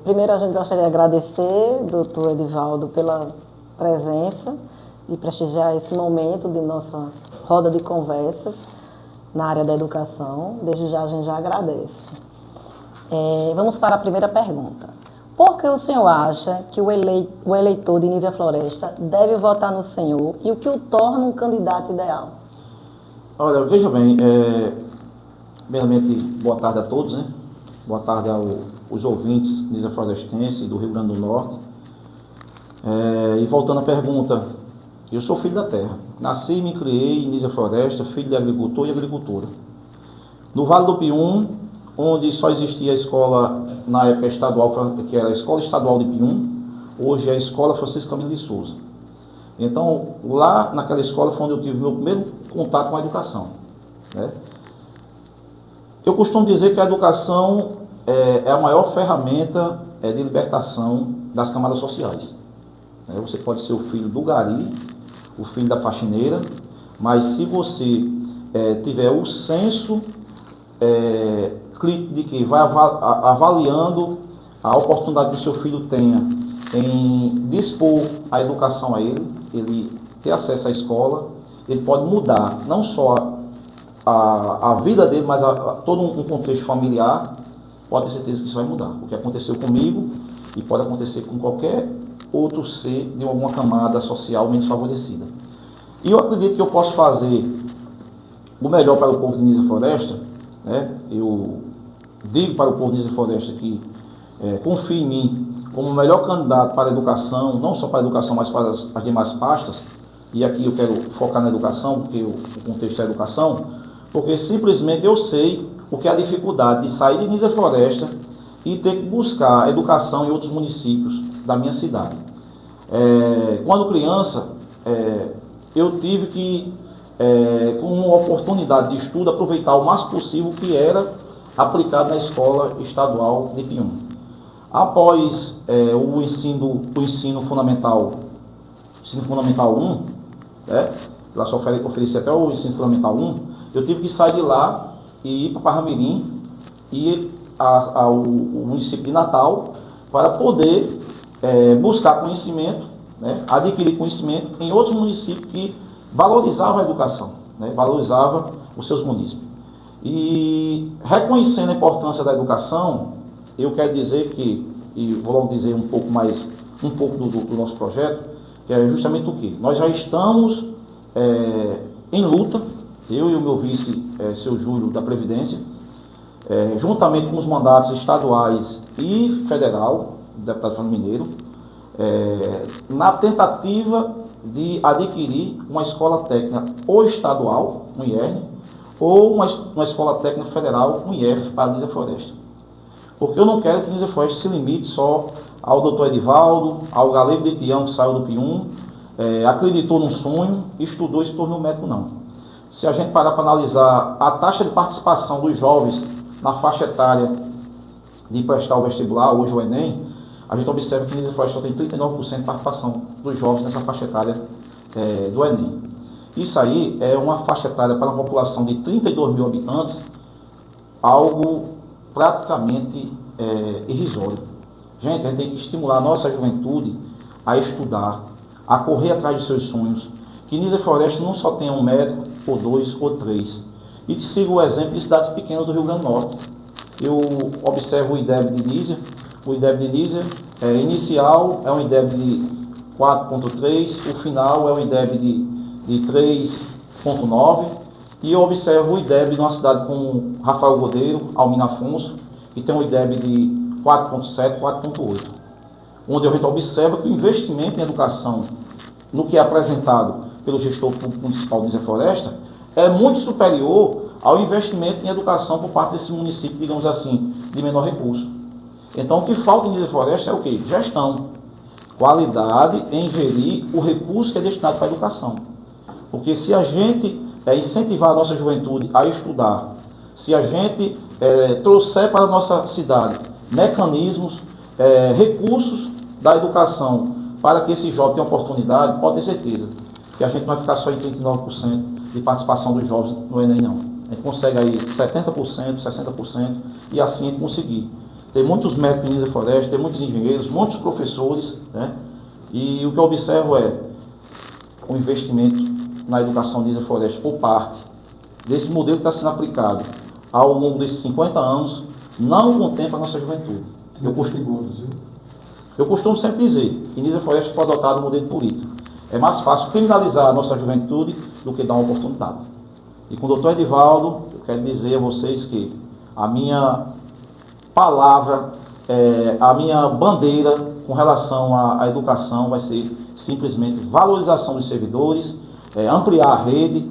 Primeiro, a gente gostaria de agradecer, doutor Edivaldo, pela presença e prestigiar esse momento de nossa roda de conversas na área da educação. Desde já, a gente já agradece. Vamos para a primeira pergunta. Por que o senhor acha que o eleitor de Nísia Floresta deve votar no senhor e o que o torna um candidato ideal? Olha, veja bem, primeiramente, boa tarde a todos, né? Boa tarde aos ouvintes Nísia Florestense do Rio Grande do Norte. E voltando à pergunta, eu sou filho da terra. Nasci e me criei em Nísia Floresta, filho de agricultor e agricultora. No Vale do Pium, onde só existia a escola, na época estadual, que era a Escola Estadual de Pium, hoje é a Escola Francisco Camilo de Souza. Então, lá naquela escola foi onde eu tive meu primeiro contato com a educação, né? Eu costumo dizer que a educação é a maior ferramenta de libertação das camadas sociais. Você pode ser o filho do gari, o filho da faxineira, mas se você tiver o senso de que vai avaliando a oportunidade que o seu filho tenha em dispor a educação a ele ter acesso à escola, ele pode mudar não só a vida dele, mas todo um contexto familiar. Pode ter certeza que isso vai mudar. O que aconteceu comigo e pode acontecer com qualquer outro ser de alguma camada social menos favorecida. E eu acredito que eu posso fazer o melhor para o povo de Nísia Floresta, né? Eu digo para o povo de Nísia Floresta que confie em mim como o melhor candidato para a educação, não só para a educação, mas para as demais pastas. E aqui eu quero focar na educação, porque o contexto é a educação, porque simplesmente eu sei o que é a dificuldade de sair de Nísia Floresta e ter que buscar educação em outros municípios da minha cidade. Quando criança, eu tive que, com uma oportunidade de estudo, aproveitar o mais possível o que era aplicado na escola estadual de Pium. Após o ensino fundamental 1, lá só oferecia até o ensino fundamental 1, eu tive que sair de lá e ir para Parramirim e ir ao município de Natal para poder buscar conhecimento, né, adquirir conhecimento em outros municípios que valorizavam a educação, né, valorizavam os seus municípios. E reconhecendo a importância da educação, eu quero dizer que, e vou logo dizer um pouco do nosso projeto, que é justamente o que? Nós já estamos em luta, eu e o meu vice, seu Júlio, da Previdência, juntamente com os mandatos estaduais e federal, do deputado Fernando Mineiro, na tentativa de adquirir uma escola técnica ou estadual, um IERN, ou uma escola técnica federal, um IF, para a Nísia Floresta. Porque eu não quero que a Nísia Floresta se limite só ao doutor Edivaldo, ao Galego de Tião, que saiu do Pium, acreditou num sonho, estudou e se tornou médico, não. Se a gente parar para analisar a taxa de participação dos jovens na faixa etária de prestar o vestibular, hoje o Enem, a gente observa que Nísia Floresta só tem 39% de participação dos jovens nessa faixa etária do Enem. Isso aí é uma faixa etária para uma população de 32 mil habitantes, algo praticamente irrisório. Gente, a gente tem que estimular a nossa juventude a estudar, a correr atrás de seus sonhos, que Nísia Floresta não só tenha um médico, ou 2, ou 3, e que siga o exemplo de cidades pequenas do Rio Grande do Norte. Eu observo o IDEB de Nísia. O IDEB de Nísia inicial é um IDEB de 4.3, o final é um IDEB de 3.9, e eu observo o IDEB numa cidade como Rafael Godeiro, Almina Afonso, que tem um IDEB de 4.7, 4.8, onde a gente observa que o investimento em educação, no que é apresentado pelo gestor público municipal de Nísia Floresta, é muito superior ao investimento em educação por parte desse município, digamos assim, de menor recurso. Então, o que falta em Nísia Floresta é o quê? Gestão. Qualidade em gerir o recurso que é destinado para a educação. Porque se a gente incentivar a nossa juventude a estudar, se a gente trouxer para a nossa cidade mecanismos, recursos da educação para que esse jovem tenha oportunidade, pode ter certeza que a gente não vai ficar só em 39% de participação dos jovens no Enem, não. A gente consegue aí 70%, 60% e assim a gente conseguir tem muitos médicos em Nisa Floresta, tem muitos engenheiros, muitos professores, né? E o que eu observo é o investimento na educação de Nisa Floresta por parte desse modelo que está sendo aplicado ao longo desses 50 anos, não contempla a nossa juventude. Eu costumo sempre dizer que Nisa Floresta foi adotado um modelo político. É mais fácil criminalizar a nossa juventude do que dar uma oportunidade. E com o doutor Edivaldo, eu quero dizer a vocês que a minha palavra, a minha bandeira com relação à educação vai ser simplesmente valorização dos servidores, ampliar a rede,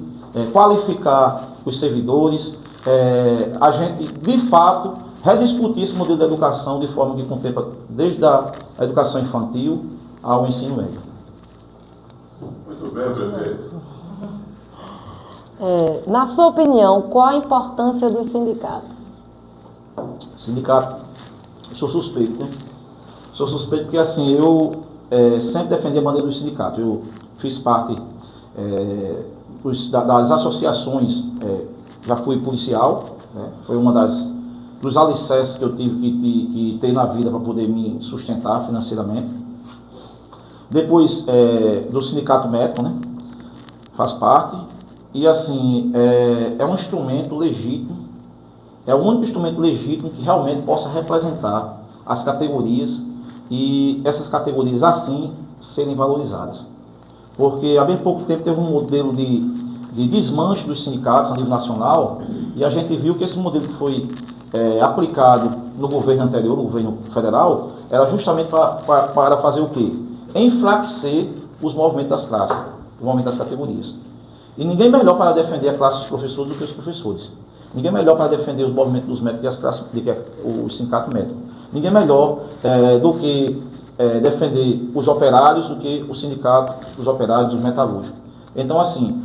qualificar os servidores, a gente, de fato, rediscutir esse modelo de educação de forma que contempla desde a educação infantil ao ensino médio. Muito bem, prefeito. Na sua opinião, qual a importância dos sindicatos? Sindicato, eu sou suspeito, né? Sou suspeito porque, assim, eu sempre defendi a bandeira do sindicato. Eu fiz parte das associações, já fui policial, né? Foi uma dos alicerces que eu tive que ter na vida para poder me sustentar financeiramente. Depois do sindicato médico, né? Faz parte. E assim, é um instrumento legítimo, é o único instrumento legítimo que realmente possa representar as categorias e essas categorias assim serem valorizadas. Porque há bem pouco tempo teve um modelo de desmanche dos sindicatos a nível nacional e a gente viu que esse modelo que foi aplicado no governo anterior, no governo federal, era justamente para fazer o quê? Enfraquecer os movimentos das classes, os movimentos das categorias. E ninguém melhor para defender a classe dos professores do que os professores. Ninguém melhor para defender os movimentos dos médicos do que o sindicato médico. Ninguém melhor do que defender os operários do que o sindicato dos operários dos metalúrgicos. Então, assim,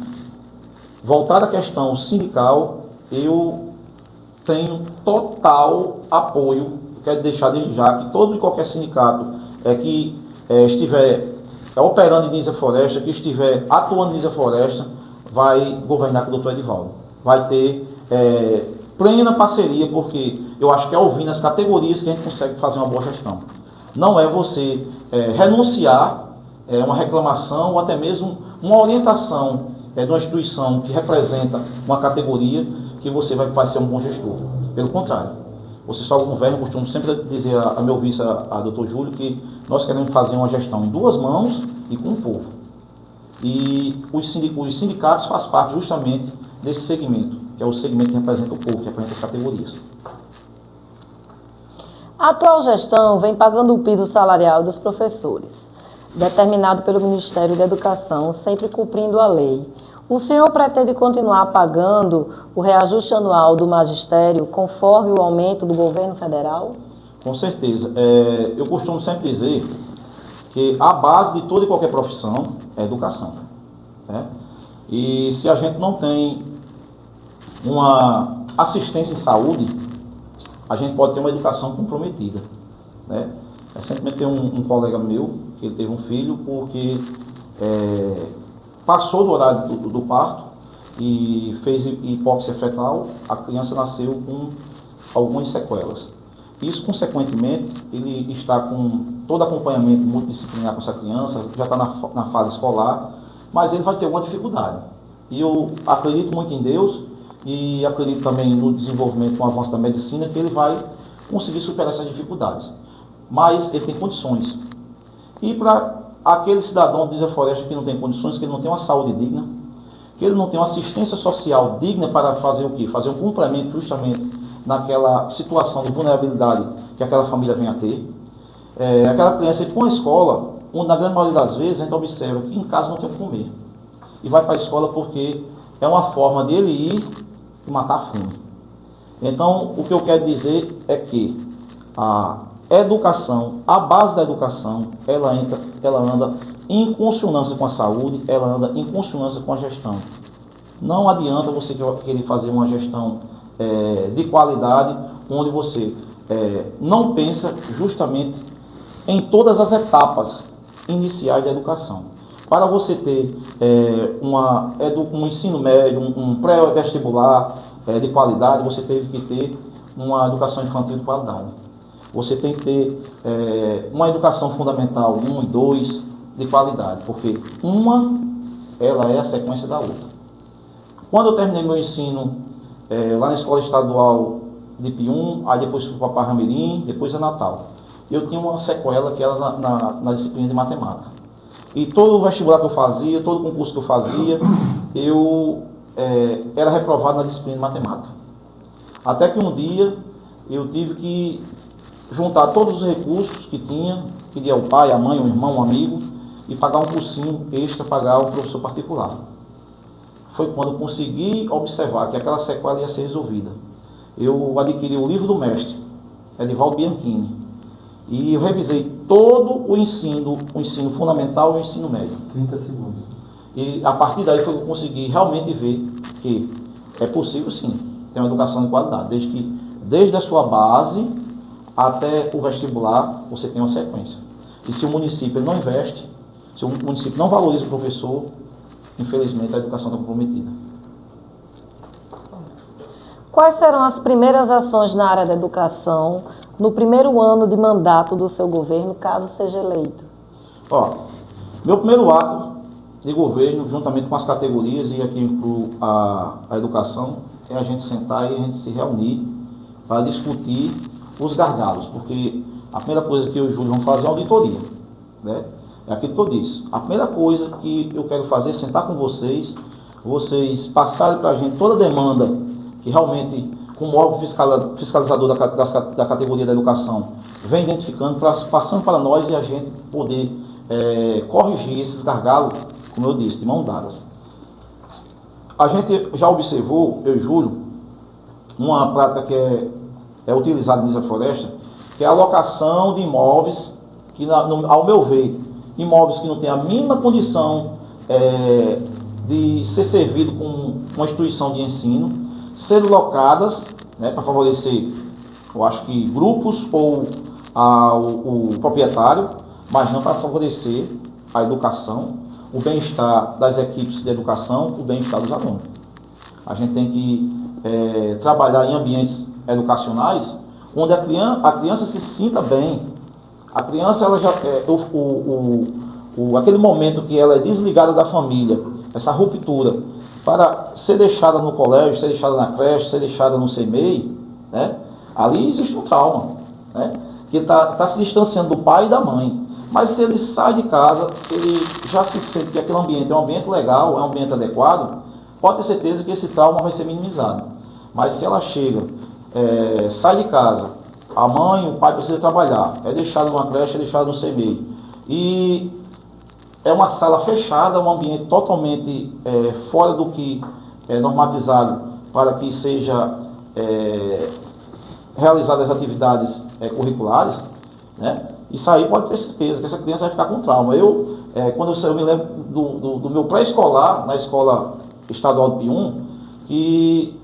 voltado à questão sindical, eu tenho total apoio, quero deixar desde já, que todo e qualquer sindicato que estiver operando em Nisa Floresta, que estiver atuando em Nisa Floresta, vai governar com o doutor Edivaldo. Vai ter plena parceria, porque eu acho que é ouvindo as categorias que a gente consegue fazer uma boa gestão. Não é você renunciar uma reclamação ou até mesmo uma orientação de uma instituição que representa uma categoria que você vai ser um bom gestor. Pelo contrário, você só governa, eu costumo sempre dizer a meu vice, a doutor Júlio, que nós queremos fazer uma gestão em duas mãos e com o povo. E os sindicatos fazem parte justamente desse segmento, que é o segmento que representa o povo, que representa as categorias. A atual gestão vem pagando o piso salarial dos professores, determinado pelo Ministério da Educação, sempre cumprindo a lei. O senhor pretende continuar pagando o reajuste anual do magistério conforme o aumento do governo federal? Com certeza. Eu costumo sempre dizer que a base de toda e qualquer profissão é a educação. Né? E se a gente não tem uma assistência em saúde, a gente pode ter uma educação comprometida. Né? Recentemente tem um colega meu, que ele teve um filho porque passou do horário do parto e fez hipóxia fetal, a criança nasceu com algumas sequelas. Isso, consequentemente, ele está com todo acompanhamento multidisciplinar com essa criança, já está na fase escolar, mas ele vai ter alguma dificuldade. E eu acredito muito em Deus e acredito também no desenvolvimento com o avanço da medicina que ele vai conseguir superar essas dificuldades. Mas ele tem condições. E para aquele cidadão de Nisa Floresta que não tem condições, que ele não tem uma saúde digna, que ele não tem uma assistência social digna para fazer o quê? Fazer um complemento justamente naquela situação de vulnerabilidade que aquela família vem a ter. Aquela criança com a escola, onde na grande maioria das vezes a gente observa que em casa não tem o que comer. E vai para a escola porque é uma forma de ele ir e matar a fome. Então, o que eu quero dizer é que a educação, a base da educação, ela anda em consonância com a saúde, ela anda em consonância com a gestão. Não adianta você querer fazer uma gestão de qualidade, onde você não pensa justamente em todas as etapas iniciais da educação. Para você ter um ensino médio, um pré-vestibular de qualidade, você teve que ter uma educação infantil de qualidade. você tem que ter uma educação fundamental 1 e 2 de qualidade, porque ela é a sequência da outra. Quando eu terminei meu ensino lá na Escola Estadual de Pium, aí depois fui para Parramirim, depois a Natal, eu tinha uma sequela que era na disciplina de matemática. E todo o vestibular que eu fazia, todo o concurso que eu fazia, eu era reprovado na disciplina de matemática. Até que um dia eu tive que juntar todos os recursos que tinha, pedir ao pai, à mãe, um irmão, um amigo, e pagar um cursinho extra, pagar um professor particular. Foi quando eu consegui observar que aquela sequela ia ser resolvida. Eu adquiri o livro do mestre, Edivaldo Bianchini, e eu revisei todo o ensino fundamental e o ensino médio. 30 segundos. E a partir daí foi que eu consegui realmente ver que é possível sim ter uma educação de qualidade, desde a sua base até o vestibular você tem uma sequência. E se o município não investe, se o município não valoriza o professor, infelizmente a educação está comprometida. Quais serão as primeiras ações na área da educação no primeiro ano de mandato do seu governo, caso seja eleito? Meu primeiro ato de governo, juntamente com as categorias, e aqui incluo a educação, é a gente sentar e a gente se reunir para discutir os gargalos, porque a primeira coisa que eu e o Júlio vamos fazer é uma auditoria, né? É aquilo que eu disse. A primeira coisa que eu quero fazer é sentar com vocês passarem para a gente toda a demanda que realmente, como órgão fiscalizador da categoria da educação, vem identificando, passando para nós e a gente poder corrigir esses gargalos, como eu disse, de mãos dadas. A gente já observou, eu e Júlio, uma prática que é utilizada no Nisa Floresta, que é a alocação de imóveis, que ao meu ver, imóveis que não têm a mínima condição de ser servido com uma instituição de ensino, serem locadas, né, para favorecer, eu acho que grupos ou o proprietário, mas não para favorecer a educação, o bem-estar das equipes de educação, o bem-estar dos alunos. A gente tem que trabalhar em ambientes educacionais onde a criança se sinta bem. A criança, ela já aquele momento que ela é desligada da família, essa ruptura, para ser deixada no colégio, ser deixada na creche, ser deixada no CMEI, né? Ali existe um trauma, né? Que está se distanciando do pai e da mãe. Mas se ele sai de casa, ele já se sente que aquele ambiente é um ambiente legal, é um ambiente adequado, pode ter certeza que esse trauma vai ser minimizado. Mas se ela chega, sai de casa, a mãe, o pai precisa trabalhar, é deixado numa creche, é deixado no CMEI, e é uma sala fechada, um ambiente totalmente fora do que é normatizado para que seja realizadas as atividades curriculares, né? Isso aí pode ter certeza que essa criança vai ficar com trauma. Quando eu me lembro do meu pré-escolar, na escola estadual de Pium, que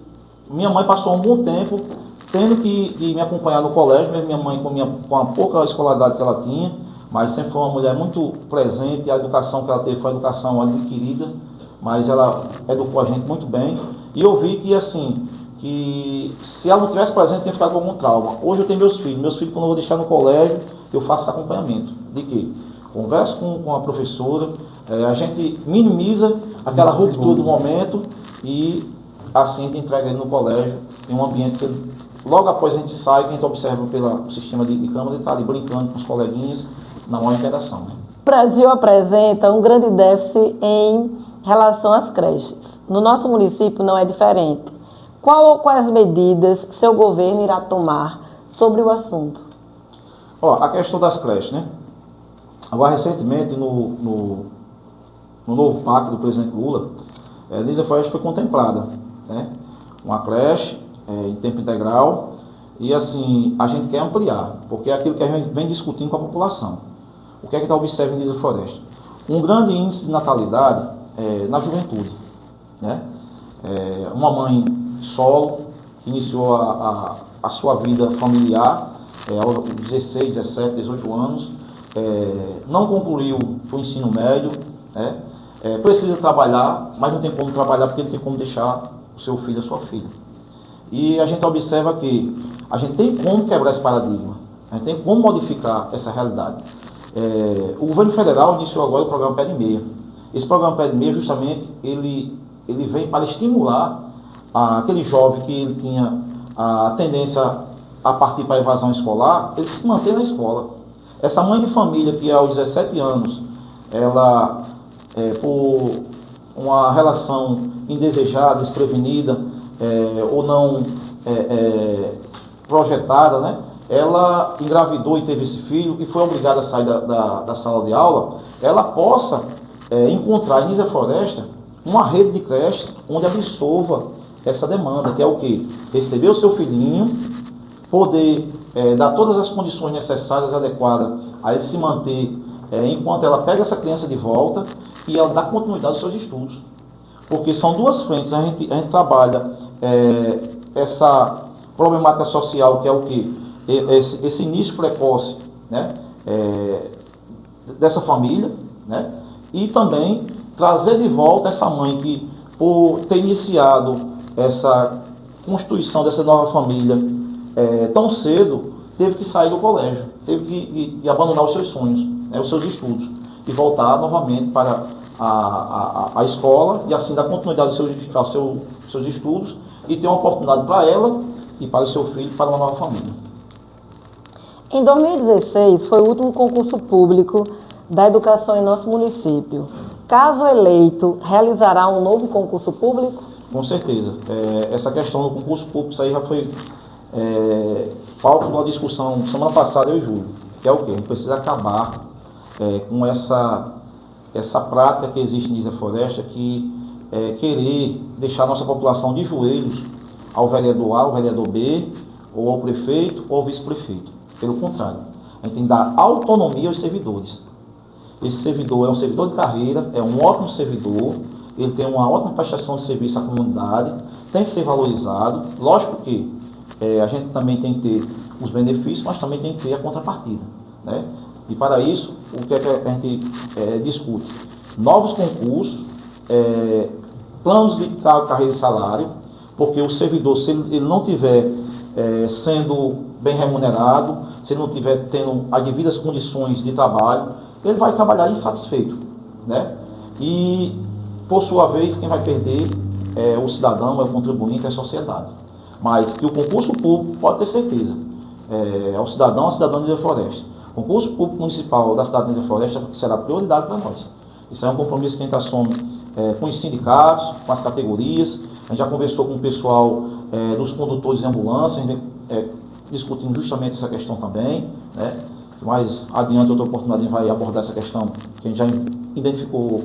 minha mãe passou um bom tempo tendo que me acompanhar no colégio, mesmo minha mãe com a pouca escolaridade que ela tinha, mas sempre foi uma mulher muito presente, a educação que ela teve foi uma educação adquirida, mas ela educou a gente muito bem, e eu vi que, assim, que se ela não tivesse presente, tinha ficado com algum trauma. Hoje eu tenho meus filhos, quando eu vou deixar no colégio, eu faço esse acompanhamento. De quê? Converso com a professora, a gente minimiza aquela ruptura do momento, e assim a gente entrega ele no colégio, em um ambiente que logo após a gente sai, que a gente observa pelo sistema de câmera, ele está ali brincando com os coleguinhas, na maior interação, né? O Brasil apresenta um grande déficit em relação às creches. No nosso município não é diferente. Quais medidas seu governo irá tomar sobre o assunto? A questão das creches, né? Agora, recentemente, no novo pacto do presidente Lula, a Nisa Floresta foi contemplada, né? Uma creche em tempo integral, e assim, a gente quer ampliar, porque é aquilo que a gente vem discutindo com a população. O que é que está observando em Nisa Floresta? Um grande índice de natalidade na juventude, né? Uma mãe solo, que iniciou a sua vida familiar aos 16, 17, 18 anos, não concluiu o ensino médio, né? Precisa trabalhar, mas não tem como trabalhar porque não tem como deixar o seu filho, a sua filha. E a gente observa que a gente tem como quebrar esse paradigma. A gente tem como modificar essa realidade. O governo federal iniciou agora o programa Pé de Meia. Esse programa Pé de Meia, justamente, ele vem para estimular aquele jovem que ele tinha a tendência a partir para a evasão escolar, ele se manter na escola. Essa mãe de família que aos 17 anos, ela, por uma relação indesejada, desprevenida, ou não projetada, né? Ela engravidou e teve esse filho e foi obrigada a sair da sala de aula, ela possa encontrar em Nísia Floresta uma rede de creches onde absorva essa demanda, que é o quê? Receber o seu filhinho, poder dar todas as condições necessárias, adequadas a ele se manter, enquanto ela pega essa criança de volta e ela dá continuidade aos seus estudos. Porque são duas frentes, a gente trabalha essa problemática social, que é o quê? Esse início precoce, né? Dessa família, né? E também trazer de volta essa mãe que, por ter iniciado essa constituição dessa nova família tão cedo, teve que sair do colégio, teve que abandonar os seus sonhos, né? Os seus estudos, e voltar novamente para a escola e assim dar continuidade aos seus estudos e ter uma oportunidade para ela e para o seu filho, para uma nova família. Em 2016, foi o último concurso público da educação em nosso município. Caso eleito, realizará um novo concurso público? Com certeza. Essa questão do concurso público, isso aí já foi pauta de uma discussão semana passada, eu e Júlio, que é o quê? A gente precisa acabar com essa prática que existe em Nísia Floresta, que querer deixar a nossa população de joelhos ao vereador A, ao vereador B, ou ao prefeito, ou ao vice-prefeito. Pelo contrário, a gente tem que dar autonomia aos servidores. Esse servidor é um servidor de carreira, é um ótimo servidor, ele tem uma ótima prestação de serviço à comunidade, tem que ser valorizado. Lógico que a gente também tem que ter os benefícios, mas também tem que ter a contrapartida, né? E para isso, o que é que a gente discute? Novos concursos, planos de carreira e salário, porque o servidor, se ele não tiver sendo bem remunerado, se ele não tiver tendo as devidas condições de trabalho, ele vai trabalhar insatisfeito, né? E, por sua vez, quem vai perder é o cidadão, é o contribuinte, é a sociedade. Mas que o concurso público, pode ter certeza, é o cidadão, a cidadã de Nísia Floresta. O concurso público municipal da cidade de Nísia Floresta será prioridade para nós. Isso é um compromisso que a gente assume com os sindicatos, com as categorias. A gente já conversou com o pessoal dos condutores de ambulância, a gente discutindo justamente essa questão também, né? Mais adiante, outra oportunidade, a gente vai abordar essa questão, que a gente já identificou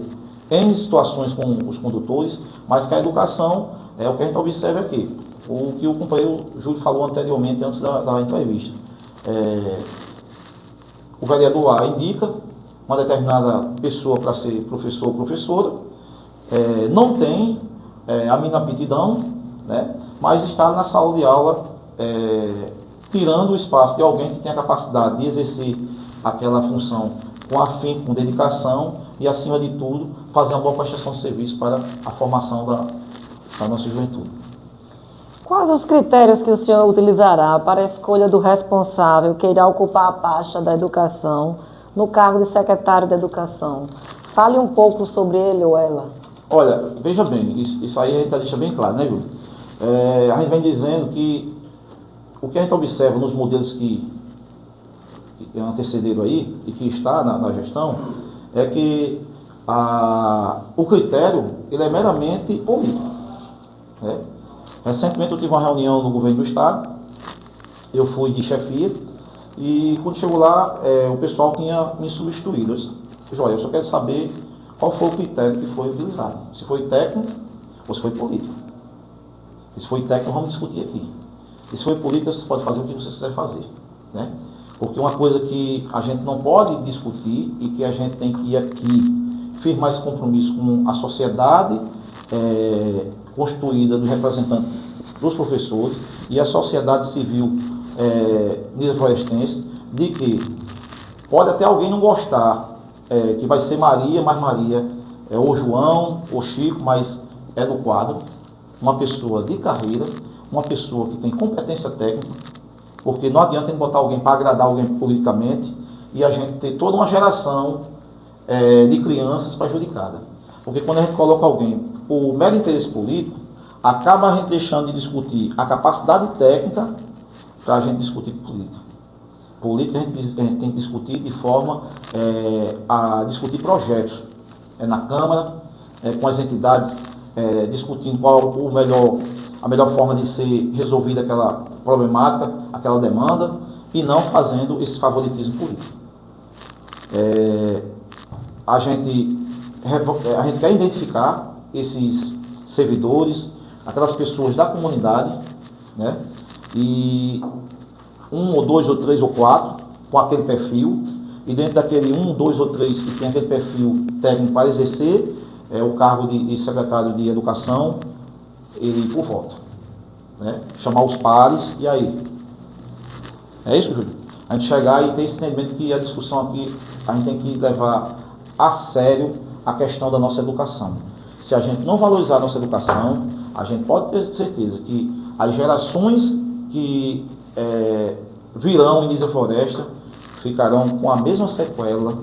N situações com os condutores, mas que a educação é o que a gente observa aqui. O que o companheiro Júlio falou anteriormente, antes da entrevista. O vereador A indica uma determinada pessoa para ser professor ou professora, não tem a mínima aptidão, né? Mas está na sala de aula tirando o espaço de alguém que tem a capacidade de exercer aquela função com afinco, com dedicação e, acima de tudo, fazer uma boa prestação de serviço para a formação da nossa juventude. Quais os critérios que o senhor utilizará para a escolha do responsável que irá ocupar a pasta da educação no cargo de secretário de educação? Fale um pouco sobre ele ou ela. Olha, veja bem, isso aí a gente deixa bem claro, né, Júlio? A gente vem dizendo que o que a gente observa nos modelos que antecederam aí e que está na gestão é que o critério ele é meramente político, né? Recentemente eu tive uma reunião no governo do estado, eu fui de chefia e quando chegou lá o pessoal tinha me substituído. Eu disse, Joia, eu só quero saber qual foi o critério que foi utilizado, se foi técnico ou se foi político. Se foi técnico, vamos discutir aqui. E se for política, você pode fazer o que você quiser fazer, né? Porque uma coisa que a gente não pode discutir e que a gente tem que ir aqui firmar esse compromisso com a sociedade constituída dos representantes dos professores e a sociedade civil Nísia Florestense, de que pode até alguém não gostar que vai ser Maria, mas Maria ou João ou Chico, mas é do quadro, uma pessoa de carreira, uma pessoa que tem competência técnica Porque não adianta a gente botar alguém para agradar alguém politicamente e a gente ter toda uma geração de crianças prejudicadas. Porque quando a gente coloca alguém por mero interesse político, acaba a gente deixando de discutir a capacidade técnica para a gente discutir política. Política a gente tem que discutir de forma a discutir projetos na Câmara, com as entidades, discutindo qual a melhor forma de ser resolvida aquela problemática, aquela demanda, e não fazendo esse favoritismo político. A gente quer identificar esses servidores, aquelas pessoas da comunidade, né? E 1 ou 2 ou 3 ou 4 com aquele perfil, e dentro daquele 1, 2 ou 3 que tem aquele perfil técnico para exercer o cargo de secretário de Educação, ele por voto, né? Chamar os pares, e aí? É isso, Júlio? A gente chegar e ter esse entendimento que a discussão aqui, a gente tem que levar a sério a questão da nossa educação. Se a gente não valorizar a nossa educação, a gente pode ter certeza que as gerações que virão em Nísia Floresta ficarão com a mesma sequela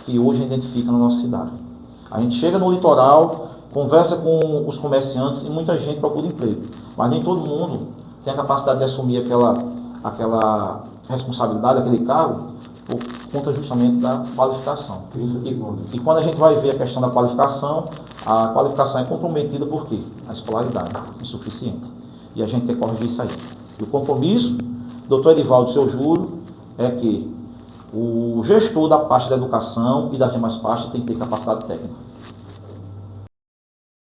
que hoje identifica na nossa cidade. A gente chega no litoral, conversa com os comerciantes e muita gente procura emprego, mas nem todo mundo tem a capacidade de assumir aquela responsabilidade, aquele cargo, por conta justamente da qualificação. E quando a gente vai ver a questão da qualificação, a qualificação é comprometida por quê? A escolaridade insuficiente. E a gente quer corrigir isso aí. E o compromisso, doutor Edivaldo, seu Júlio, é que o gestor da parte da educação e das demais partes tem que ter capacidade técnica.